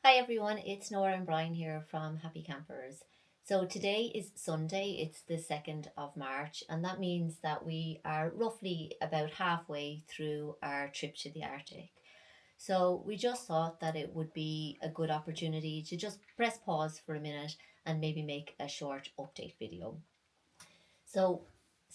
Hi everyone, it's Nora and Brian here from Happy Campers. So today is Sunday, it's the 2nd of March, and that means that we are roughly about halfway through our trip to the Arctic. So we just thought that it would be a good opportunity to just press pause for a minute and maybe make a short update video.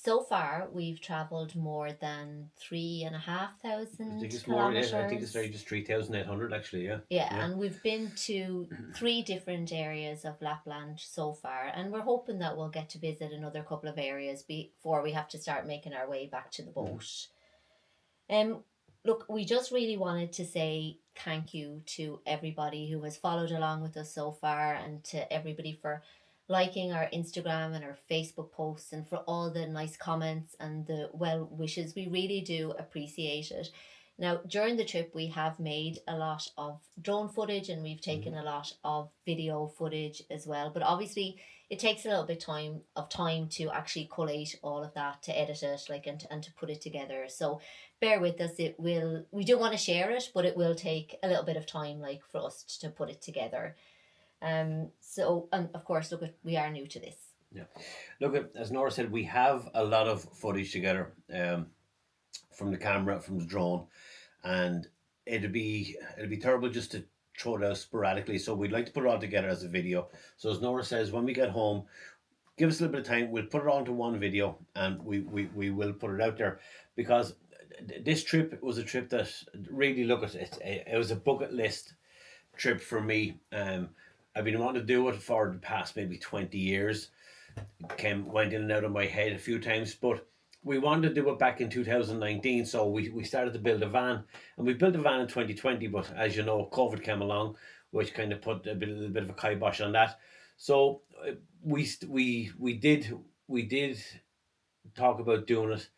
So far we've travelled more than three and a half I think thousand it's more. Yeah, I think it's kilometres. very just 3,800 actually. Yeah, Yeah, yeah. and we've been to three different areas of Lapland so far, and we're hoping that we'll get to visit another couple of areas before we have to start making our way back to the Mhm. boat. Um, Look, we just really wanted to say thank you to everybody who has followed along with us so far, and to everybody for liking our Instagram and our Facebook posts, and for all the nice comments and the well wishes. We really do appreciate it. Now, during the trip, we have made a lot of drone footage and we've taken Mhm. a lot of video footage as well. But obviously, it takes a little bit time to actually collate all of that, to edit it, and to put it together. So bear with us. It will. We do want to share it, but it will take a little bit of time, like for us to put it together. So, and of course, look, we are new to this. Yeah. Look, as Nora said, we have a lot of footage together from the camera, from the drone, and it'd be terrible just to throw it out sporadically. So we'd like to put it all together as a video. So as Nora says, when we get home, give us a little bit of time. We'll put it all into one video, and we will put it out there because this trip was a trip that really look at it. It was a bucket list trip for me. I've been wanting to do it for the past maybe 20 years. Went in and out of my head a few times, but we wanted to do it back in 2019. So we started to build a van, and we built a van in 2020. But as you know, COVID came along, which kind of put little bit of a kibosh on that. So we did talk about doing it,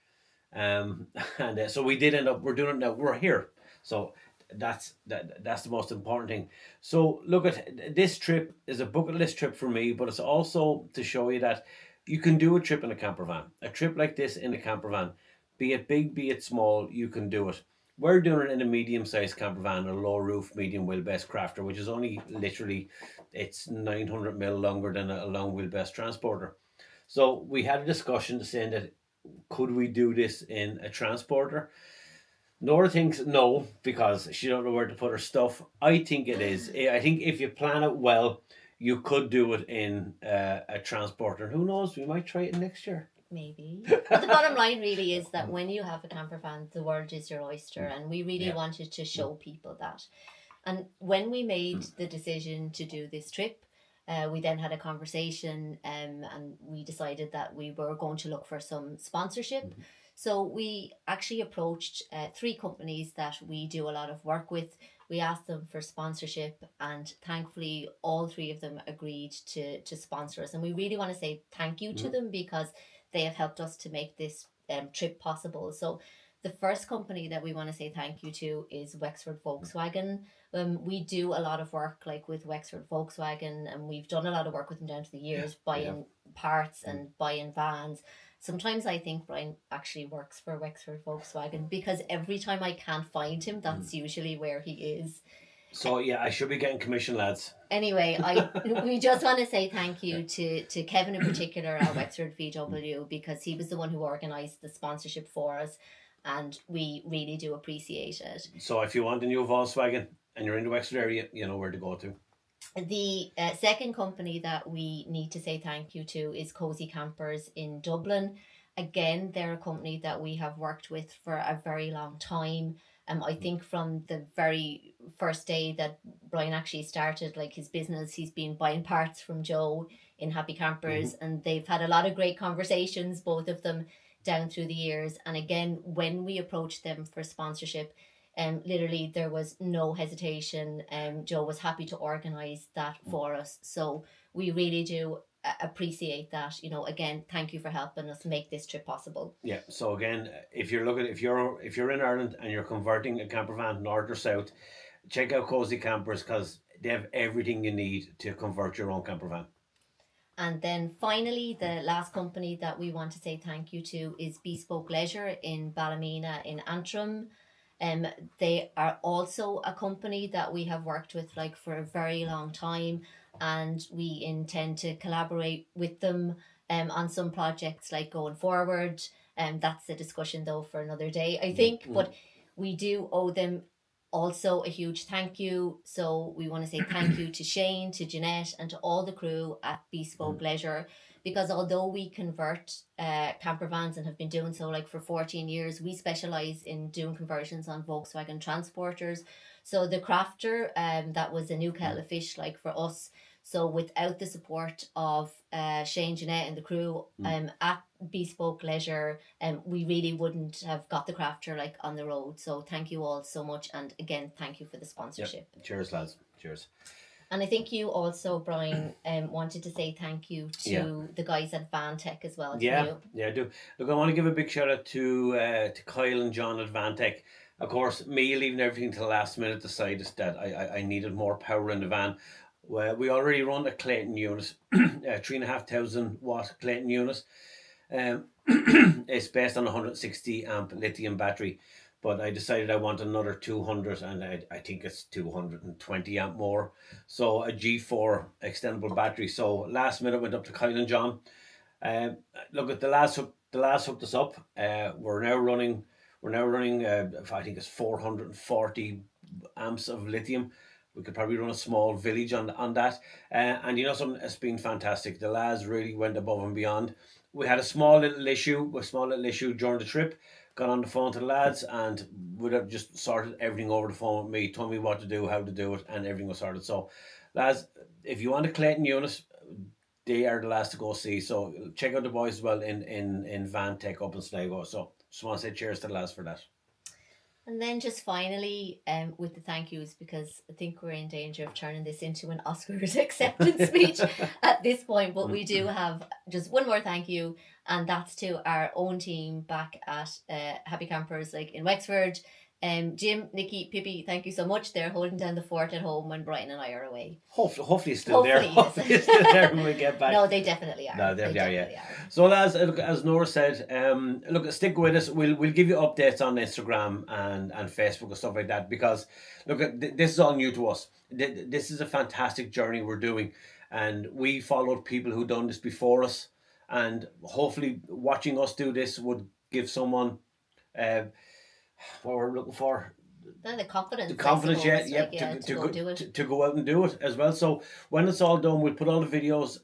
and so we did end up. We're doing it now. We're here. So that's the most important thing. So look, at this trip is a bucket list trip for me, but it's also to show you that you can do a trip in a camper van. A trip like this in a camper van, be it big, be it small, you can do it. We're doing it in a medium-sized camper van, a low roof, medium wheelbase crafter, which is only literally it's 900 mil longer than a long wheelbase transporter. So we had a discussion to saying that could we do this in a transporter? Nora thinks no because she don't know where to put her stuff. I think it is. I think if you plan it well, you could do it in a transporter. And who knows? We might try it next year. Maybe. But the bottom line really is that when you have a camper van, the world is your oyster, and we really Yeah. wanted to show people that. And when we made the decision to do this trip, we then had a conversation, and we decided that we were going to look for some sponsorship. So we actually approached three companies that we do a lot of work with. We asked them for sponsorship, and thankfully, all three of them agreed to sponsor us. And we really want to say thank you to Mhm. them because they have helped us to make this trip possible. So the first company that we want to say thank you to is Wexford Volkswagen. We do a lot of work like with Wexford Volkswagen, and we've done a lot of work with them down to the years, We have. buying parts and buying vans. Sometimes I think Brian actually works for Wexford Volkswagen because every time I can't find him, that's usually where he is. So yeah, I should be getting commission, lads. Anyway, I we just want to say thank you to Kevin in particular at Wexford VW, because he was the one who organised the sponsorship for us, and we really do appreciate it. So if you want a new Volkswagen and you're in the Wexford area, you know where to go to. The second company that we need to say thank you to is Cozy Campers in Dublin. Again, they're a company that we have worked with for a very long time. I think from the very first day that Brian actually started like his business, he's been buying parts from Joe in Happy Campers, and they've had a lot of great conversations, both of them, down through the years. And again, when we approached them for sponsorship, literally there was no hesitation. Joe was happy to organise that for us, so we really do appreciate that. Again, thank you for helping us make this trip possible. Yeah. So again, if you're in Ireland and you're converting a camper van north or south, check out Cozy Campers because they have everything you need to convert your own camper van. And then finally, the last company that we want to say thank you to is Bespoke Leisure in Ballymena in Antrim. Um, they are also a company that we have worked with like for a very long time, and we intend to collaborate with them on some projects like going forward. That's a discussion though for another day, I think. Mm-hmm. But we do owe them also a huge thank you. So we want to say thank you to Shane, to Jeanette, and to all the crew at Bespoke Leisure, because although we convert camper vans and have been doing so like for 14 years, we specialize in doing conversions on Volkswagen transporters. So the crafter, that was a new kettle of fish like for us. So without the support of Shane, Jeanette, and the crew at Bespoke Leisure, we really wouldn't have got the crafter like on the road. So thank you all so much, and again, thank you for the sponsorship. Yep. Cheers, lads. Cheers. And I think you also, Brian, wanted to say thank you to the guys at Vantech as well. Yeah, I do. Look, I want to give a big shout out to Kyle and John at Vantech. Of course, me leaving everything to the last minute decided that I needed more power in the van. Well, we already run a Clayton unit, a 3,500 watt Clayton unit. It's based on a 160 amp lithium battery, but I decided I want another 200, and I think it's 220 amp more. So a G4 extendable battery. So last minute went up to Kyle and John. Look at the lads hooked us up. We're now running. I think it's 440 amps of lithium. We could probably run a small village on that. And you know something, it's been fantastic. The lads really went above and beyond. We had a small little issue during the trip. Got on the phone to the lads and would have just sorted everything over the phone with me, told me what to do, how to do it, and everything was sorted. So, lads, if you want a Clayton unit, they are the last to go see. So check out the boys as well in Vantech up in Sligo. So just want to say cheers to the lads for that. And then just finally, with the thank yous, because I think we're in danger of turning this into an Oscars acceptance speech at this point, but we do have just one more thank you, and that's to our own team back at Happy Campers, like in Wexford. Jim, Nikki, Pippi, thank you so much. They're holding down the fort at home when Brian and I are away. Hopefully it's still there. Hopefully it's still there when we get back. No, they definitely are. No, they are. So lads, as Nora said, look, stick with us. We'll give you updates on Instagram and Facebook and stuff like that, because look, this is all new to us. This is a fantastic journey we're doing, and we followed people who done this before us, and hopefully watching us do this would give someone what we're looking for. The confidence. The confidence, to go out and do it as well. So when it's all done, we'll put all the videos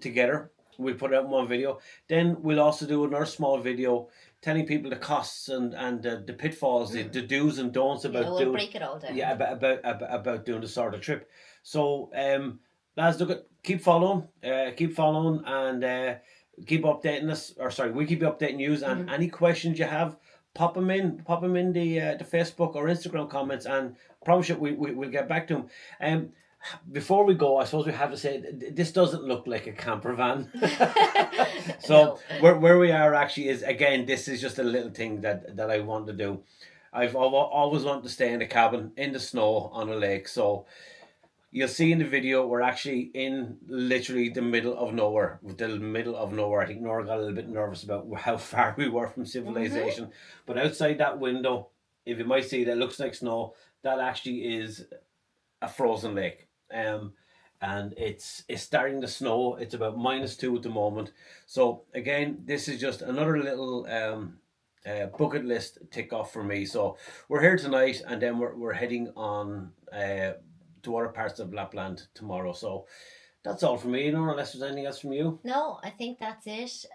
together. We'll put it out in one video. Then we'll also do another small video telling people the costs and the pitfalls, the do's and don'ts about we'll break it all down. Yeah, about doing the sort of trip. So lads, look, keep following, and keep updating us. Or sorry, we keep updating you. And any questions you have, pop them in the Facebook or Instagram comments, and I promise you we'll get back to them. Before we go, I suppose we have to say this doesn't look like a camper van. So no. where we are actually is, again, this is just a little thing that I want to do. I've always wanted to stay in a cabin in the snow on a lake. So you'll see in the video, we're actually in literally the middle of nowhere. I think Nora got a little bit nervous about how far we were from civilization. But outside that window, if you might see, that looks like snow, that actually is a frozen lake. And it's starting to snow. It's about -2 at the moment. So again, this is just another little bucket list tick off for me. So we're here tonight, and then we're heading on to other parts of Lapland tomorrow. So that's all from me, unless there's anything else from you. No, I think that's it.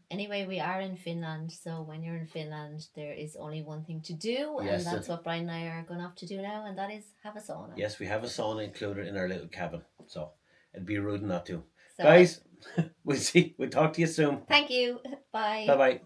Anyway, we are in Finland, so when you're in Finland, there is only one thing to do, and that's what Brian and I are going off to do now, and that is have a sauna. Yes, we have a sauna included in our little cabin, so it'd be rude not to. So, guys, we'll talk to you soon. Thank you. Bye. Bye.